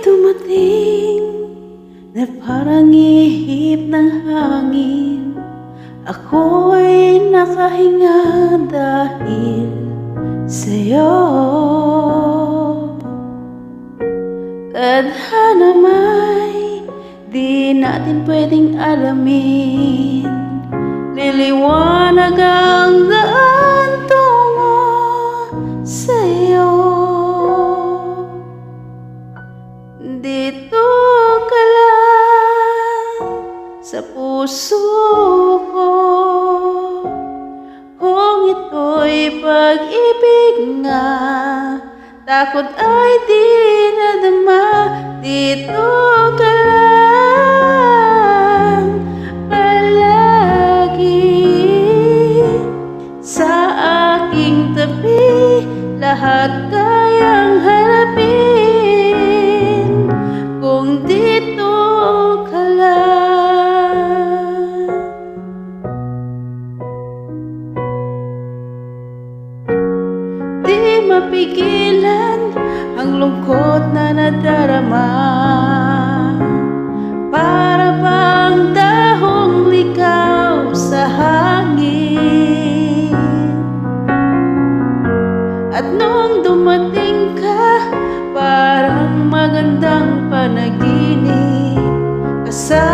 dumating na parang ihip ng hangin. Ako'y nakahinga dahil sa'yo. Tadhana may di natin pwedeng alamin. Liliwanag ang daan tungo sa'yo. Dito ka lang sa puso ko, kung ito'y pag-ibig nga, takot ay di nadama. Dito ka lang palagi sa aking tabi, lahat kayang harapin kung dito ka lang. Di mapigilan ang lungkot na nadarama, para bang dahong ligaw sa hangin. At nung dumating ka, parang magandang panaginip, kasama